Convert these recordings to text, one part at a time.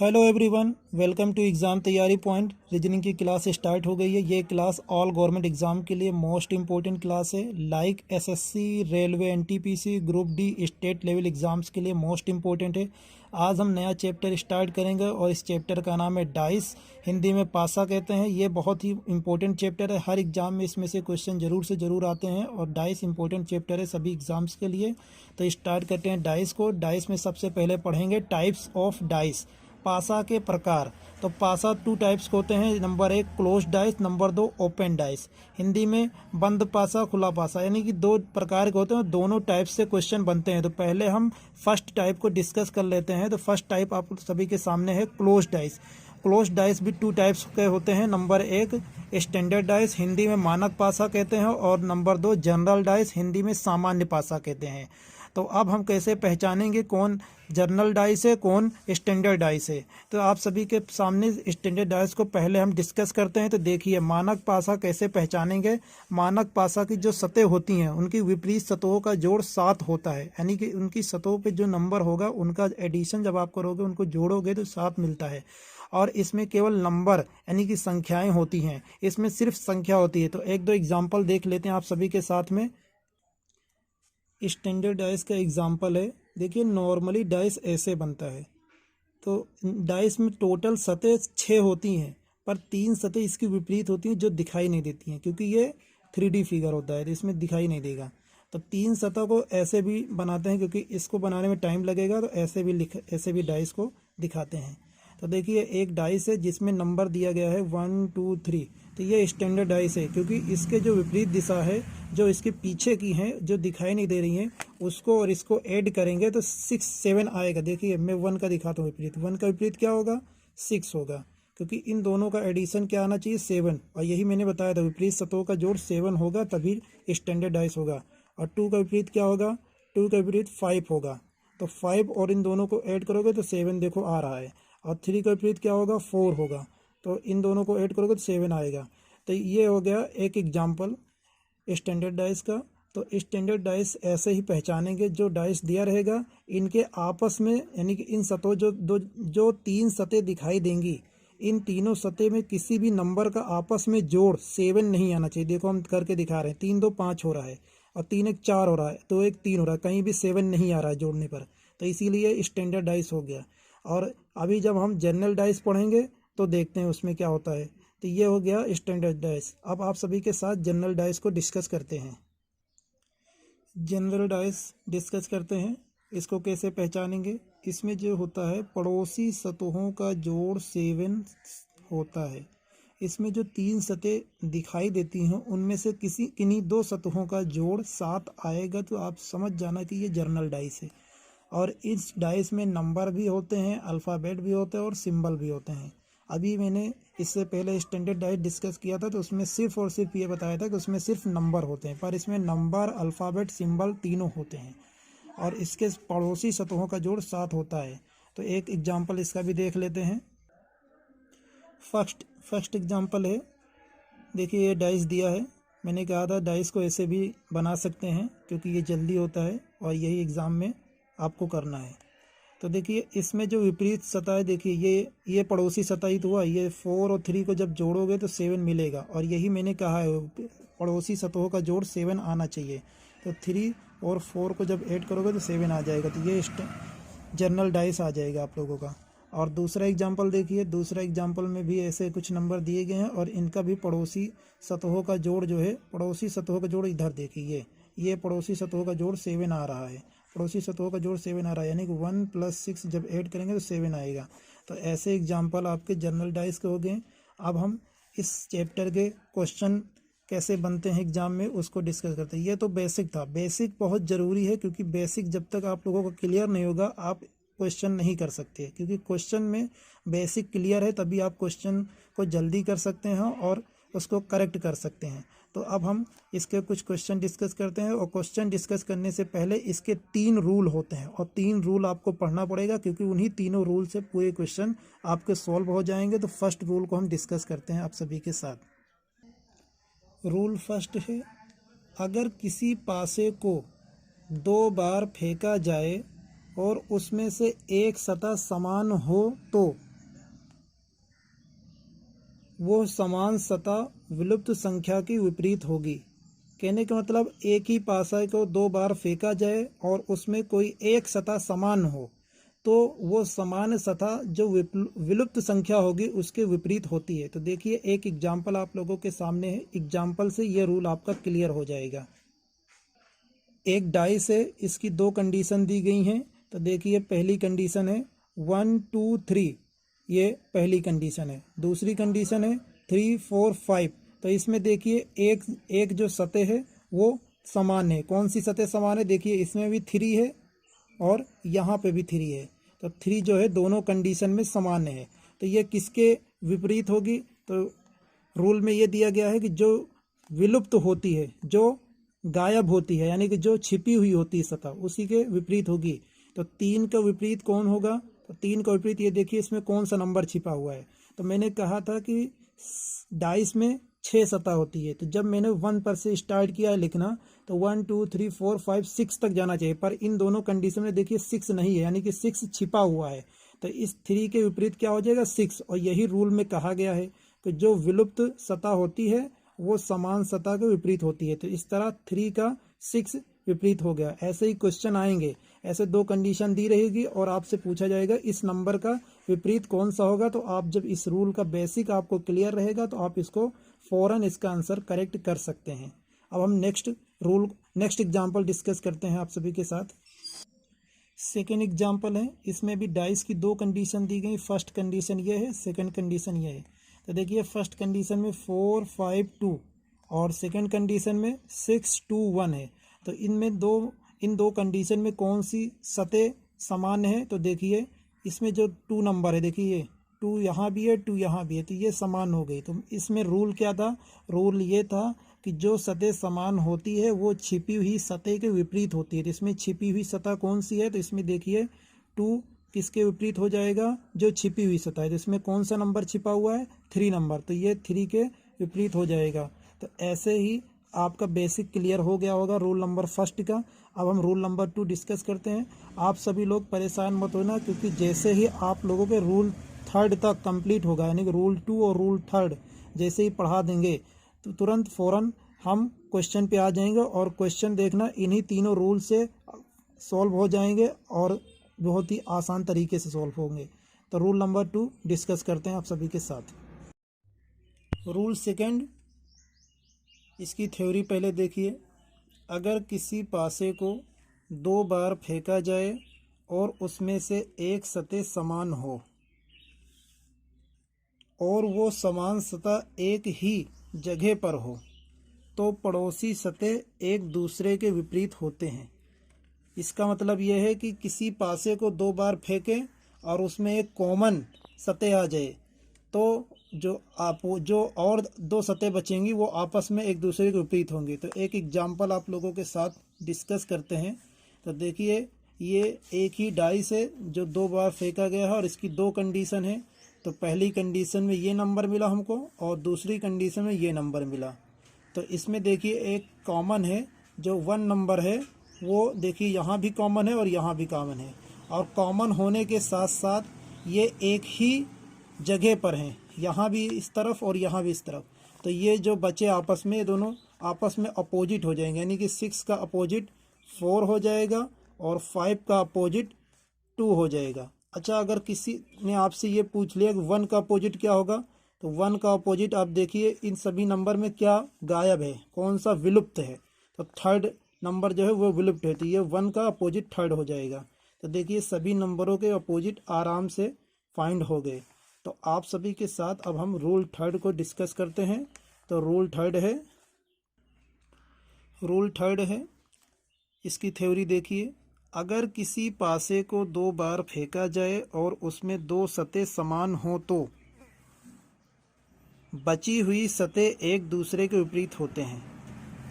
Hello everyone, welcome to exam Taiyari point. Reasoning की class start हो गई है। ये क्लास ऑल गवर्नमेंट एग्ज़ाम के लिए मोस्ट इंपॉर्टेंट क्लास है। Like SSC, railway, NTPC, group D, state level exams के लिए मोस्ट इंपॉर्टेंट है। आज हम नया चैप्टर स्टार्ट करेंगे और इस चैप्टर का नाम है डाइस, हिंदी में पासा कहते हैं। ये बहुत ही इंपॉर्टेंट चैप्टर है, हर एग्ज़ाम में इसमें से क्वेश्चन ज़रूर से ज़रूर आते हैं और डाइस इंपॉर्टेंट चैप्टर है सभी एग्ज़ाम्स के लिए। तो स्टार्ट करते हैं डाइस को। डाइस में सबसे पहले पढ़ेंगे टाइप्स ऑफ डाइस, पासा के प्रकार। तो पासा टू टाइप्स के होते हैं। Number 1 close dice, number 2 open dice. Hindi में बंद पासा, खुला पासा, यानी कि दो प्रकार के होते हैं। दोनों टाइप से क्वेश्चन बनते हैं। तो पहले हम फर्स्ट टाइप को डिस्कस कर लेते हैं। तो फर्स्ट टाइप आप सभी के सामने है क्लोज डाइस। क्लोज डाइस भी टू टाइप्स के होते हैं। नंबर 1 स्टैंडर्ड डाइस, हिंदी में मानक पासा कहते हैं, और नंबर 2 जनरल डाइस, हिंदी में सामान्य पासा कहते हैं। तो अब हम कैसे पहचानेंगे कौन जनरल डाइस है, कौन स्टैंडर्ड डाइस है? तो आप सभी के सामने स्टैंडर्ड डाइस को पहले हम डिस्कस करते हैं। तो देखिए मानक पासा कैसे पहचानेंगे। मानक पासा की जो सतह होती हैं उनकी विपरीत सतहों का जोड़ 7 होता है, यानी कि उनकी सतहों पे जो नंबर होगा उनका एडिशन जब आप करोगे, उनको जोड़ोगे तो 7 मिलता है। और इसमें केवल नंबर यानी कि संख्याएं होती हैं, इसमें सिर्फ संख्या होती है। तो एक दो एग्जाम्पल देख लेते हैं आप सभी के साथ में। स्टैंडर्ड डाइस का एग्जांपल है। देखिए नॉर्मली डाइस ऐसे बनता है। तो डाइस में टोटल सतह 6 होती हैं, पर 3 सतह इसकी विपरीत होती हैं जो दिखाई नहीं देती हैं, क्योंकि ये 3D फिगर होता है तो इसमें दिखाई नहीं देगा। तो 3 सतह को ऐसे भी बनाते हैं, क्योंकि इसको बनाने में टाइम लगेगा, तो ऐसे भी डाइस को दिखाते हैं। तो देखिए एक डाइस है जिसमें नंबर दिया गया है 1 2 3। तो ये स्टैंडर्ड डाइस है, क्योंकि इसके जो विपरीत दिशा है, जो इसके पीछे की हैं, जो दिखाई नहीं दे रही हैं, उसको और इसको ऐड करेंगे तो 6 7 आएगा। देखिए मैं 1 का दिखाता हूँ विपरीत। 1 का विपरीत क्या होगा? 6 होगा, क्योंकि इन दोनों का एडिशन क्या आना चाहिए? 7। और यही मैंने बताया था, विपरीत सतहों का जोड़ 7 होगा तभी स्टैंडर्ड डाइस होगा। और 2 का विपरीत क्या होगा? 2 का विपरीत 5 होगा। तो 5 और इन दोनों को ऐड करोगे तो 7 देखो आ रहा है। और 3 का विपरीत क्या होगा? 4 होगा। तो इन दोनों को ऐड करोगे तो 7 आएगा। तो ये हो गया एक एग्जाम्पल स्टैंडर्ड डाइस का। तो स्टैंडर्ड डाइस ऐसे ही पहचानेंगे। जो डाइस दिया रहेगा इनके आपस में, यानी कि इन सतहों जो 3 सतह दिखाई देंगी, इन तीनों सतह में किसी भी नंबर का आपस में जोड़ 7 नहीं आना चाहिए। देखो हम करके दिखा रहे हैं। 3 2 5 हो रहा है, और 3 1 4 हो रहा है, 2 1 3 हो रहा है, कहीं भी 7 नहीं आ रहा है जोड़ने पर। तो इसीलिए स्टैंडर्ड डाइस हो गया। और अभी जब हम जनरल डाइस पढ़ेंगे तो देखते हैं उसमें क्या होता है। तो ये हो गया स्टैंडर्ड डाइस। अब आप सभी के साथ जनरल डाइस को डिस्कस करते हैं। जनरल डाइस डिस्कस करते हैं। इसको कैसे पहचानेंगे? इसमें जो होता है पड़ोसी सतहों का जोड़ 7 होता है। इसमें जो 3 सतह दिखाई देती हैं उनमें से किन्हीं 2 सतहों का जोड़ 7 आएगा, तो आप समझ जाना कि ये जनरल डाइस है। और इस डाइस में नंबर भी होते हैं, अल्फ़ाबेट भी होते हैं और सिंबल भी होते हैं। अभी मैंने इससे पहले स्टैंडर्ड डाइस डिस्कस किया था, तो उसमें सिर्फ और सिर्फ ये बताया था कि उसमें सिर्फ नंबर होते हैं, पर इसमें नंबर, अल्फ़ाबेट, सिंबल तीनों होते हैं। और इसके पड़ोसी सतहों का जोड़ 7 होता है। तो एक एग्जाम्पल इसका भी देख लेते हैं। फर्स्ट एग्जाम्पल है। देखिए ये डाइस दिया है। मैंने कहा था डाइस को ऐसे भी बना सकते हैं, क्योंकि ये जल्दी होता है और यही एग्ज़ाम में आपको करना है। तो देखिए इसमें जो विपरीत सतह है, देखिए ये पड़ोसी सतह ही तो हुआ। ये 4 और 3 को जब जोड़ोगे तो 7 मिलेगा, और यही मैंने कहा है पड़ोसी सतहों का जोड़ 7 आना चाहिए। तो 3 और 4 को जब ऐड करोगे तो 7 आ जाएगा। तो ये जनरल डाइस आ जाएगा आप लोगों का। और दूसरा एग्जाम्पल देखिए। दूसरा एग्जाम्पल में भी ऐसे कुछ नंबर दिए गए हैं, और इनका भी पड़ोसी सतहों का जोड़ जो है, पड़ोसी सतहों का जोड़ इधर देखिए, ये पड़ोसी सतहों का जोड़ 7 आ रहा है। पड़ोसी सतहों का जोड़ 7 आ रहा है, यानी कि 1 + 6 जब ऐड करेंगे तो 7 आएगा। तो ऐसे एग्जाम्पल आपके जनरल डाइस के हो गए। अब हम इस चैप्टर के क्वेश्चन कैसे बनते हैं एग्जाम में उसको डिस्कस करते हैं। ये तो बेसिक था। बेसिक बहुत ज़रूरी है, क्योंकि बेसिक जब तक आप लोगों को क्लियर नहीं होगा आप क्वेश्चन नहीं कर सकते, क्योंकि क्वेश्चन में बेसिक क्लियर है तभी आप क्वेश्चन को जल्दी कर सकते हैं और उसको करेक्ट कर सकते हैं। तो अब हम इसके कुछ क्वेश्चन डिस्कस करते हैं। और क्वेश्चन डिस्कस करने से पहले इसके 3 रूल होते हैं, और 3 रूल आपको पढ़ना पड़ेगा, क्योंकि उन्हीं तीनों रूल से पूरे क्वेश्चन आपके सॉल्व हो जाएंगे। तो फर्स्ट रूल को हम डिस्कस करते हैं आप सभी के साथ। रूल फर्स्ट है, अगर किसी पासे को 2 बार फेंका जाए और उसमें से एक सतह समान हो तो वो समान सतह विलुप्त संख्या की विपरीत होगी। कहने का मतलब एक ही पासा को दो बार फेंका जाए और उसमें कोई एक सतह समान हो तो वो समान सतह जो विलुप्त संख्या होगी उसके विपरीत होती है। तो देखिए एक एग्जाम्पल आप लोगों के सामने है, एग्जाम्पल से ये रूल आपका क्लियर हो जाएगा। एक डाइस है, इसकी दो कंडीशन दी गई हैं। तो देखिए पहली कंडीशन है 1 2 3, ये पहली कंडीशन है। दूसरी कंडीशन है 3 4 5। तो इसमें देखिए एक जो सतह है वो समान है। कौन सी सतह समान है? देखिए इसमें भी 3 है और यहाँ पे भी 3 है। तो 3 जो है दोनों कंडीशन में समान है। तो ये किसके विपरीत होगी? तो रूल में ये दिया गया है कि जो विलुप्त होती है, जो गायब होती है, यानी कि जो छिपी हुई होती है सतह, उसी के विपरीत होगी। तो 3 का विपरीत कौन होगा? तो 3 का विपरीत ये देखिए इसमें कौन सा नंबर छिपा हुआ है। तो मैंने कहा था कि डाइस में 6 सतह होती है। तो जब मैंने 1 पर से स्टार्ट किया है लिखना तो 1 2 3 4 5 6 तक जाना चाहिए, पर इन दोनों कंडीशन में देखिए 6 नहीं है, यानी कि 6 छिपा हुआ है। तो इस 3 के विपरीत क्या हो जाएगा? 6। और यही रूल में कहा गया है कि जो विलुप्त सतह होती है वो समान सतह के विपरीत होती है। तो इस तरह 3 का 6 विपरीत हो गया। ऐसे ही क्वेश्चन आएंगे, ऐसे दो कंडीशन दी रहेगी और आपसे पूछा जाएगा इस नंबर का विपरीत कौन सा होगा। तो आप जब इस रूल का बेसिक आपको क्लियर रहेगा तो आप इसको फौरन इसका आंसर करेक्ट कर सकते हैं। अब हम नेक्स्ट एग्जाम्पल डिस्कस करते हैं आप सभी के साथ। सेकेंड एग्जाम्पल है, इसमें भी डाइस की दो कंडीशन दी गई। फर्स्ट कंडीशन ये है, सेकेंड कंडीशन ये है। तो देखिए फर्स्ट कंडीशन में 4 5 2 और सेकेंड कंडीशन में 6 2 1 है। तो इन दो कंडीशन में कौन सी सतह समान है? तो देखिए इसमें जो 2 नंबर है, देखिए 2 यहाँ भी है 2 यहाँ भी है, तो ये समान हो गई। तो इसमें रूल क्या था? रूल ये था कि जो सतह समान होती है वो छिपी हुई सतह के विपरीत होती है। तो इसमें छिपी हुई सतह कौन सी है? तो इसमें देखिए 2 किसके विपरीत हो जाएगा? जो छिपी हुई सतह है। तो इसमें कौन सा नंबर छिपा हुआ है? 3 नंबर, तो ये 3 के विपरीत हो जाएगा। तो ऐसे ही आपका बेसिक क्लियर हो गया होगा रूल नंबर फर्स्ट का। अब हम रूल नंबर 2 डिस्कस करते हैं। आप सभी लोग परेशान मत होना, क्योंकि जैसे ही आप लोगों के रूल थर्ड तक कंप्लीट होगा, यानी कि रूल 2 और रूल थर्ड जैसे ही पढ़ा देंगे तो तुरंत फौरन हम क्वेश्चन पे आ जाएंगे और क्वेश्चन देखना इन्हीं तीनों रूल से सॉल्व हो जाएंगे और बहुत ही आसान तरीके से सॉल्व होंगे। तो रूल नंबर 2 डिस्कस करते हैं आप सभी के साथ। रूल सेकंड, इसकी थ्योरी पहले देखिए। अगर किसी पासे को 2 बार फेंका जाए और उसमें से एक सतह समान हो और वो समान सतह एक ही जगह पर हो तो पड़ोसी सतह एक दूसरे के विपरीत होते हैं। इसका मतलब यह है कि किसी पासे को 2 बार फेंकें और उसमें एक कॉमन सतह आ जाए तो जो और 2 सतह बचेंगी वो आपस में एक दूसरे के विपरीत होंगी। तो एक एग्जाम्पल आप लोगों के साथ डिस्कस करते हैं। तो देखिए ये एक ही डाइस है जो 2 बार फेंका गया है और इसकी 2 कंडीशन है। तो पहली कंडीशन में ये नंबर मिला हमको और दूसरी कंडीशन में ये नंबर मिला। तो इसमें देखिए एक कॉमन है, जो 1 नंबर है वो देखिए यहाँ भी कॉमन है और यहाँ भी कॉमन है। और कॉमन होने के साथ साथ ये एक ही जगह पर हैं, यहाँ भी इस तरफ और यहाँ भी इस तरफ। तो ये जो बचे आपस में, ये दोनों आपस में अपोजिट हो जाएंगे, यानी कि 6 का अपोजिट 4 हो जाएगा और 5 का अपोजिट 2 हो जाएगा। अच्छा, अगर किसी ने आपसे ये पूछ लिया कि 1 का अपोजिट क्या होगा, तो 1 का अपोजिट आप देखिए इन सभी नंबर में क्या गायब है, कौन सा विलुप्त है? तो थर्ड नंबर जो है वो विलुप्त है, तो ये 1 का अपोजिट थर्ड हो जाएगा। तो देखिए सभी नंबरों के अपोजिट आराम से फाइंड हो गए। तो आप सभी के साथ अब हम रूल थर्ड को डिस्कस करते हैं। तो रूल थर्ड है, इसकी थ्योरी देखिए। अगर किसी पासे को 2 बार फेंका जाए और उसमें 2 सतह समान हो तो बची हुई सतह एक दूसरे के विपरीत होते हैं।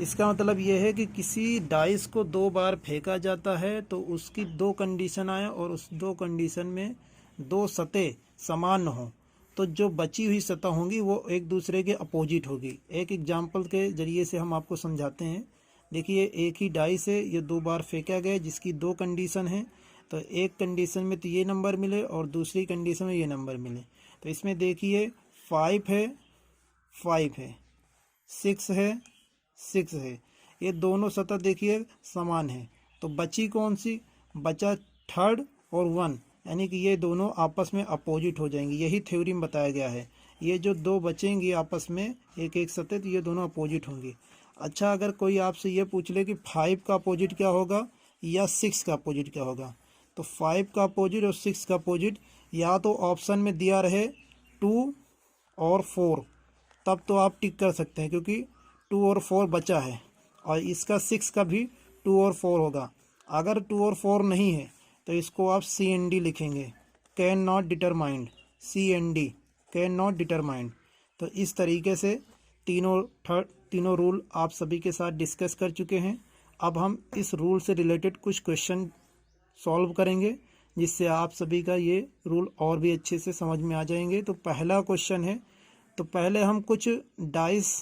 इसका मतलब यह है कि किसी डाइस को 2 बार फेंका जाता है तो उसकी 2 कंडीशन आए और उस 2 कंडीशन में 2 सतह समान हो तो जो बची हुई सतह होंगी वो एक दूसरे के अपोजिट होगी। एक एग्जाम्पल के जरिए से हम आपको समझाते हैं। देखिए एक ही डाइस है, ये 2 बार फेंका गया जिसकी 2 कंडीशन है। तो एक कंडीशन में तो ये नंबर मिले और दूसरी कंडीशन में ये नंबर मिले। तो इसमें देखिए 5 है 5 है, 6 है, 6 है। ये दोनों सतह देखिए समान है, तो बची कौन सी? बचा थर्ड और 1, यानी कि ये दोनों आपस में अपोजिट हो जाएंगी। यही थ्योरी में बताया गया है। ये जो दो बचेंगी आपस में एक एक सतह, तो ये दोनों अपोजिट होंगी। अच्छा, अगर कोई आपसे ये पूछ ले कि 5 का अपोजिट क्या होगा या 6 का अपोजिट क्या होगा, तो 5 का अपोजिट और 6 का अपोजिट या तो ऑप्शन में दिया रहे 2 और 4, तब तो आप टिक कर सकते हैं, क्योंकि 2 और 4 बचा है। और इसका 6 का भी 2 और 4 होगा। अगर 2 और 4 नहीं है तो इसको आप CND लिखेंगे, can not determined, CND, can not determined. तो इस तरीके से तीनों रूल आप सभी के साथ डिस्कस कर चुके हैं। अब हम इस रूल से रिलेटेड कुछ क्वेश्चन सॉल्व करेंगे, जिससे आप सभी का ये रूल और भी अच्छे से समझ में आ जाएंगे। तो पहला क्वेश्चन है, तो पहले हम कुछ डाइस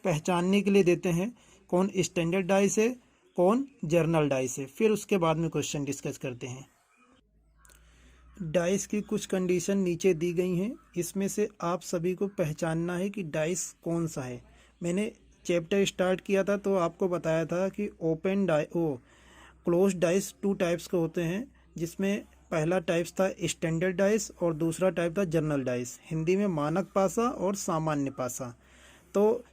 पहचानने के लिए देते हैं, कौन स्टैंडर्ड डाइस है, कौन जर्नल डाइस है, फिर उसके बाद में क्वेश्चन डिस्कस करते हैं। डाइस की कुछ कंडीशन नीचे दी गई हैं, इसमें से आप सभी को पहचानना है कि डाइस कौन सा है। मैंने चैप्टर स्टार्ट किया था तो आपको बताया था कि क्लोज डाइस 2 टाइप्स के होते हैं, जिसमें पहला टाइप्स था स्टैंडर्ड डाइस और दूसरा टाइप था जर्नल डाइस, हिंदी में मानक पासा और सामान्य पासा। तो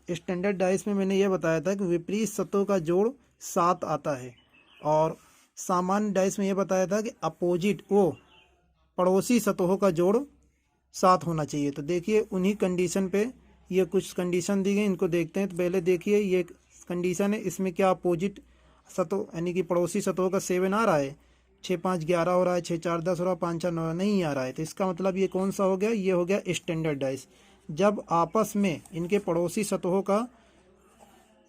स्टैंडर्ड डाइस में मैंने यह बताया था कि विपरीत सतहों का जोड़ 7 आता है, और सामान्य डाइस में यह बताया था कि अपोजिट पड़ोसी सतहों का जोड़ 7 होना चाहिए। तो देखिए उन्हीं कंडीशन पे ये कुछ कंडीशन दी गई, इनको देखते हैं। तो पहले देखिए ये कंडीशन है, इसमें क्या अपोजिट सतह यानी कि पड़ोसी सतहों का 7 आ रहा है, 6 5 11 हो रहा है, 6 4 10 हो रहा है, 5 6 9 नहीं आ रहा है। तो इसका मतलब ये कौन सा हो गया? ये हो गया स्टैंडर्ड डाइस। जब आपस में इनके पड़ोसी सतहों का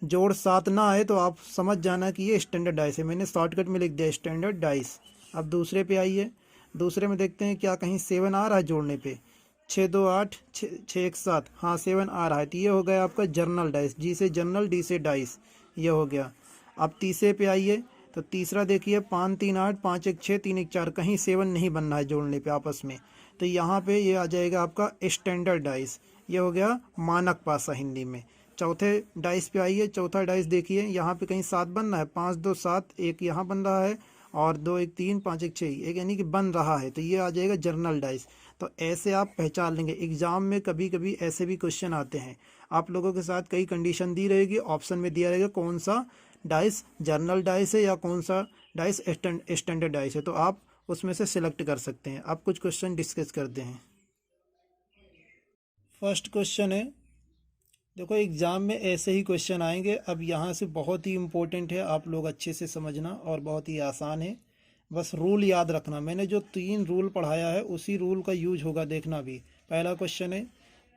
जोड़ 7 ना आए तो आप समझ जाना कि ये स्टैंडर्ड डाइस है। मैंने शॉर्टकट में लिख दिया स्टैंडर्ड डाइस। अब दूसरे पे आइए, दूसरे में देखते हैं क्या कहीं 7 आ रहा है जोड़ने पे। 6 2 8 6 1 7, हाँ 7 आ रहा है। तो ये हो गया आपका जर्नल डाइस, जी से जर्नल, डी से डाइस, ये हो गया। अब तीसरे पे आइए, तो तीसरा देखिए 5 3 8 5 1 6 3 1 4, कहीं 7 नहीं बन रहा है जोड़ने पे आपस में। तो यहाँ पे ये आ जाएगा आपका स्टैंडर्ड डाइस, ये हो गया मानक पासा हिंदी में। चौथे डाइस पे आइए, चौथा डाइस देखिए, यहाँ पे कहीं 7 बन रहा है, 5 2 7 1 यहाँ बन रहा है, और 2 1 3 5 1 6 एक, यानी कि बन रहा है। तो ये आ जाएगा जर्नल डाइस। तो ऐसे आप पहचान लेंगे। एग्जाम में कभी कभी ऐसे भी क्वेश्चन आते हैं, आप लोगों के साथ कई कंडीशन दी रहेगी, ऑप्शन में दिया रहेगा कौन सा डाइस जर्नल डाइस है या कौन सा डाइस स्टैंडर्ड डाइस है, तो आप उसमें से सिलेक्ट कर सकते हैं। अब कुछ क्वेश्चन डिस्कस करते हैं। फर्स्ट क्वेश्चन है, देखो एग्ज़ाम में ऐसे ही क्वेश्चन आएंगे। अब यहाँ से बहुत ही इम्पोर्टेंट है, आप लोग अच्छे से समझना, और बहुत ही आसान है, बस रूल याद रखना। मैंने जो 3 रूल पढ़ाया है उसी रूल का यूज होगा, देखना भी। पहला क्वेश्चन है,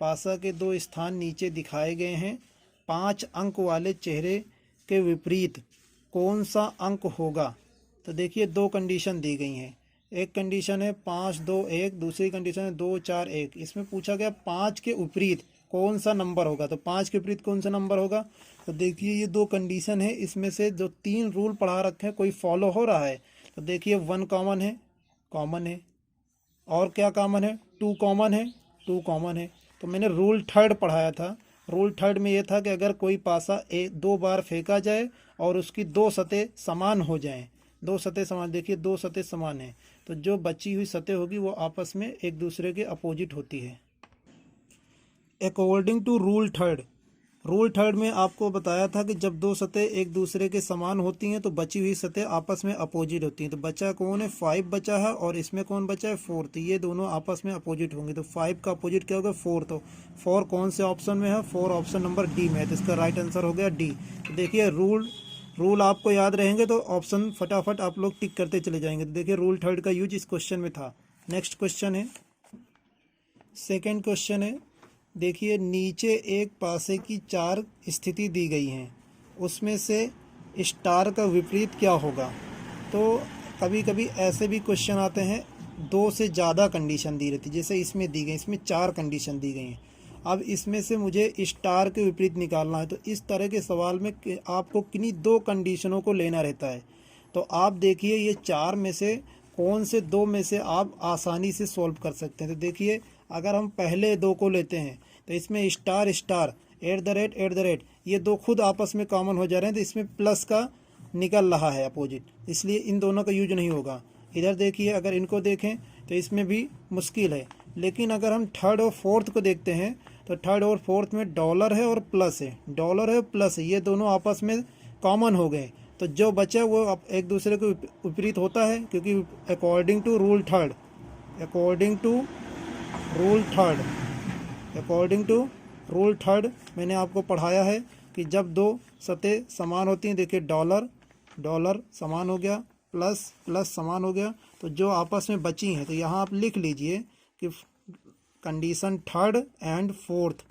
पासा के 2 स्थान नीचे दिखाए गए हैं, 5 अंक वाले चेहरे के विपरीत कौन सा अंक होगा? तो देखिए 2 कंडीशन दी गई हैं। एक कंडीशन है 5 2 1, दूसरी कंडीशन है 2 4 1। इसमें पूछा गया 5 के विपरीत कौन सा नंबर होगा, तो 5 के विपरीत कौन सा नंबर होगा? तो देखिए ये 2 कंडीशन है, इसमें से जो 3 रूल पढ़ा रखे हैं कोई फॉलो हो रहा है? तो देखिए 1 कॉमन है, कॉमन है, और क्या कॉमन है? 2 कॉमन है, 2 कॉमन है। तो मैंने रूल थर्ड पढ़ाया था, रूल थर्ड में ये था कि अगर कोई पासा 2 बार फेंका जाए और उसकी 2 सतह समान हो जाएं, 2 सतह समान, देखिए 2 सतह समान है, तो जो बची हुई सतह होगी वो आपस में एक दूसरे के अपोजिट होती है। अकॉर्डिंग टू रूल थर्ड में आपको बताया था कि जब 2 सतह एक दूसरे के समान होती हैं तो बची हुई सतह आपस में अपोजिट होती हैं। तो बचा कौन है? 5 बचा है, और इसमें कौन बचा है? 4। तो ये दोनों आपस में अपोजिट होंगे। तो 5 का अपोजिट क्या होगा? 4। तो 4 कौन से ऑप्शन में है? 4 ऑप्शन नंबर डी में है, तो इसका राइट आंसर हो गया डी। तो देखिए रूल आपको याद रहेंगे तो ऑप्शन फटाफट आप लोग टिक करते चले जाएंगे। तो देखिए रूल थर्ड का यूज इस क्वेश्चन में था। नेक्स्ट क्वेश्चन है, सेकेंड क्वेश्चन है, देखिए नीचे एक पासे की 4 स्थिति दी गई हैं, उसमें से स्टार का विपरीत क्या होगा? तो कभी कभी ऐसे भी क्वेश्चन आते हैं 2 से ज़्यादा कंडीशन दी रहती, जैसे इसमें दी गई, इसमें 4 कंडीशन दी गई हैं। अब इसमें से मुझे स्टार के विपरीत निकालना है, तो इस तरह के सवाल में आपको किन्हीं 2 कंडीशनों को लेना रहता है। तो आप देखिए ये 4 में से कौन से 2 में से आप आसानी से सॉल्व कर सकते हैं। तो देखिए अगर हम पहले दो को लेते हैं तो इसमें star star at the rate ये दो खुद आपस में कॉमन हो जा रहे हैं, तो इसमें प्लस का निकल रहा है अपोजिट, इसलिए इन दोनों का यूज नहीं होगा। इधर देखिए, अगर इनको देखें तो इसमें भी मुश्किल है। लेकिन अगर हम थर्ड और फोर्थ को देखते हैं तो थर्ड और फोर्थ में डॉलर है और प्लस है, डॉलर है प्लस है, ये दोनों आपस में कॉमन हो गए। तो जो बचा वो एक दूसरे के विपरीत होता है, क्योंकि according to rule third according to rule third according to rule third मैंने आपको पढ़ाया है कि जब दो सतह समान होती हैं, देखिए डॉलर डॉलर समान हो गया, प्लस प्लस समान हो गया, तो जो आपस में बची हैं तो यहाँ आप लिख लीजिए कि condition third and fourth,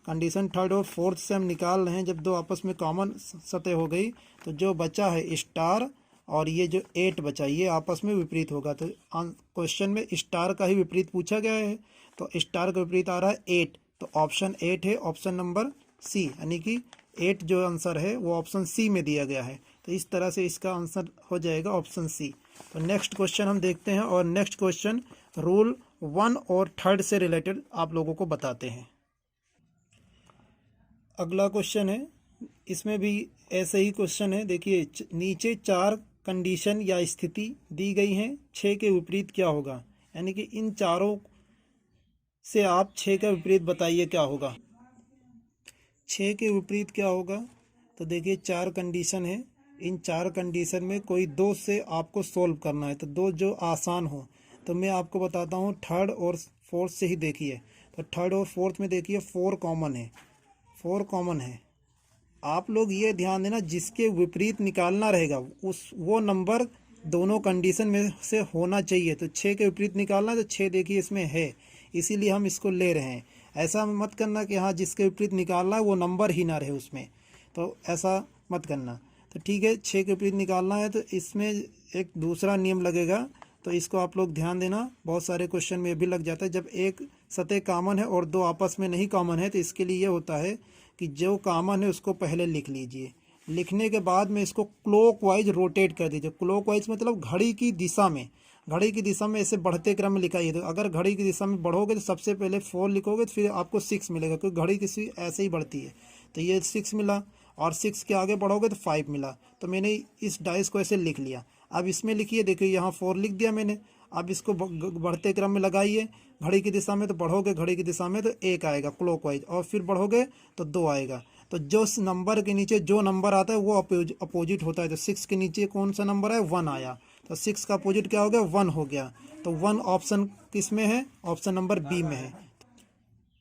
condition third और फोर्थ से हम निकाल रहे हैं जब दो आपस में कॉमन सतह हो गई तो जो बचा है स्टार और ये जो 8 बचा ये आपस में विपरीत होगा। तो क्वेश्चन में स्टार का ही विपरीत पूछा गया है, तो स्टार का विपरीत आ रहा है 8, तो ऑप्शन 8 है, ऑप्शन नंबर सी, यानी कि 8 जो आंसर है वो ऑप्शन सी में दिया गया है। तो इस तरह से इसका आंसर हो जाएगा ऑप्शन सी। तो नेक्स्ट क्वेश्चन हम देखते हैं, और नेक्स्ट क्वेश्चन रूल 1 और थर्ड से रिलेटेड आप लोगों को बताते हैं। अगला क्वेश्चन है, इसमें भी ऐसे ही क्वेश्चन है। देखिए नीचे 4 कंडीशन या स्थिति दी गई हैं, 6 के विपरीत क्या होगा, यानी कि इन चारों से आप 6 का विपरीत बताइए क्या होगा। 6 के विपरीत क्या होगा, तो देखिए 4 कंडीशन है, इन 4 कंडीशन में कोई 2 से आपको सोल्व करना है, तो 2 जो आसान हो। तो मैं आपको बताता हूँ थर्ड और फोर्थ से ही। देखिए तो थर्ड और फोर्थ में देखिए 4 कॉमन है, 4 कॉमन है। आप लोग ये ध्यान देना, जिसके विपरीत निकालना रहेगा वो नंबर दोनों कंडीशन में से होना चाहिए। तो 6 के विपरीत निकालना है तो 6 देखिए इसमें है, इसीलिए हम इसको ले रहे हैं। ऐसा मत करना कि हाँ जिसके विपरीत निकालना है वो नंबर ही ना रहे उसमें, तो ऐसा मत करना। तो ठीक है, 6 के विपरीत निकालना है तो इसमें एक दूसरा नियम लगेगा, तो इसको आप लोग ध्यान देना। बहुत सारे क्वेश्चन में भी लग जाता है, जब एक सतह कॉमन है और 2 आपस में नहीं कॉमन है तो इसके लिए ये होता है कि जो कॉमन है उसको पहले लिख लीजिए, लिखने के बाद में इसको क्लॉकवाइज रोटेट कर दीजिए। क्लॉकवाइज मतलब घड़ी की दिशा में, घड़ी की दिशा में ऐसे बढ़ते क्रम में लिखाइए। तो अगर घड़ी की दिशा में बढ़ोगे तो सबसे पहले 4 लिखोगे तो फिर आपको 6 मिलेगा, क्योंकि घड़ी किसी ऐसे ही बढ़ती है। तो ये 6 मिला, और 6 के आगे बढ़ोगे तो 5 मिला। तो मैंने इस डाइस को ऐसे लिख लिया। अब इसमें लिखिए, देखिए यहाँ 4 लिख दिया मैंने। अब इसको बढ़ते क्रम में लगाइए, घड़ी की दिशा में तो बढ़ोगे घड़ी की दिशा में तो 1 आएगा क्लॉकवाइज, और फिर बढ़ोगे तो 2 आएगा। तो जो नंबर के नीचे जो नंबर आता है वो अपोजिट होता है। तो 6 के नीचे कौन सा नंबर है, 1 आया, तो 6 का अपोजिट क्या हो गया, 1 हो गया। तो 1 ऑप्शन किस में है, ऑप्शन नंबर बी में है।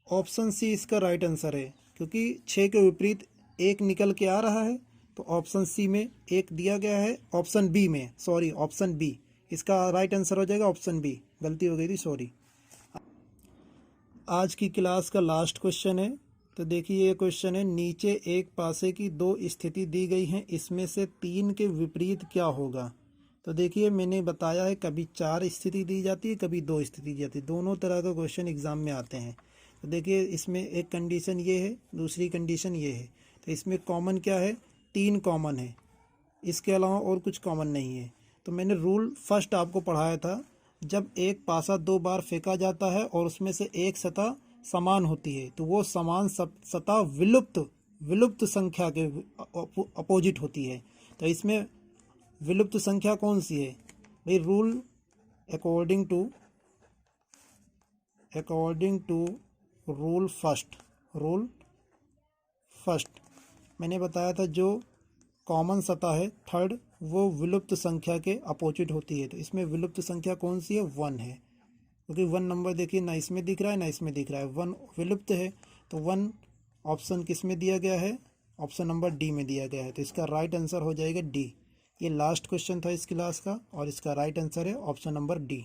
ऑप्शन सी इसका राइट आंसर है, क्योंकि 6 के विपरीत 1 निकल के आ रहा है, तो ऑप्शन सी में 1 दिया गया है। ऑप्शन बी में, सॉरी ऑप्शन बी, इसका राइट आंसर हो जाएगा ऑप्शन बी, गलती हो गई थी, सॉरी। आज की क्लास का लास्ट क्वेश्चन है। तो देखिए ये क्वेश्चन है, नीचे एक पासे की 2 स्थिति दी गई हैं, इसमें से 3 के विपरीत क्या होगा। तो देखिए मैंने बताया है, कभी 4 स्थिति दी जाती है, कभी 2 स्थिति दी जाती है, दोनों तरह का क्वेश्चन एग्जाम में आते हैं। तो देखिए इसमें एक कंडीशन ये है, दूसरी कंडीशन ये है। तो इसमें कॉमन क्या है, 3 कॉमन है, इसके अलावा और कुछ कॉमन नहीं है। तो मैंने रूल फर्स्ट आपको पढ़ाया था, जब एक पासा 2 बार फेंका जाता है और उसमें से एक सतह समान होती है तो वो समान सतह विलुप्त संख्या के अपोजिट होती है। तो इसमें विलुप्त संख्या कौन सी है भाई, rule according to rule first मैंने बताया था, जो कॉमन सतह है थर्ड वो विलुप्त संख्या के अपोजिट होती है। तो इसमें विलुप्त संख्या कौन सी है, 1 है, क्योंकि 1 नंबर देखिए ना इसमें दिख रहा है ना इसमें दिख रहा है, 1 विलुप्त है। तो 1 ऑप्शन किस में दिया गया है, ऑप्शन नंबर डी में दिया गया है। तो इसका राइट आंसर हो जाएगा डी। ये लास्ट क्वेश्चन था इस क्लास का, और इसका राइट आंसर है ऑप्शन नंबर डी।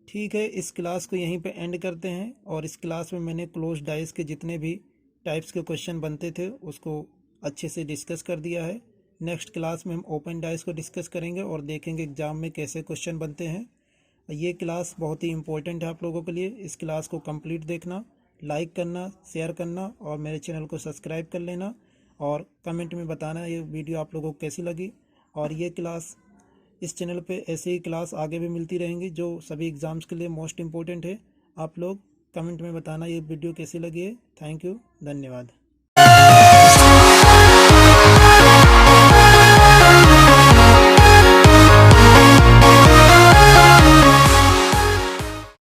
ठीक है, इस क्लास को यहीं पे एंड करते हैं। और इस क्लास में मैंने क्लोज डाइस के जितने भी टाइप्स के क्वेश्चन बनते थे उसको अच्छे से डिस्कस कर दिया है। नेक्स्ट क्लास में हम ओपन डाइस को डिस्कस करेंगे और देखेंगे एग्जाम में कैसे क्वेश्चन बनते हैं। ये क्लास बहुत ही इंपॉर्टेंट है आप लोगों के लिए। इस क्लास को कंप्लीट देखना, लाइक करना, शेयर करना और मेरे चैनल को सब्सक्राइब कर लेना, और कमेंट में बताना ये वीडियो आप लोगों को कैसी लगी। और ये क्लास, इस चैनल पे ऐसे ही क्लास आगे भी मिलती रहेंगी जो सभी एग्ज़ाम्स के लिए मोस्ट इम्पोर्टेंट है। आप लोग कमेंट में बताना ये वीडियो कैसी लगी है। थैंक यू, धन्यवाद।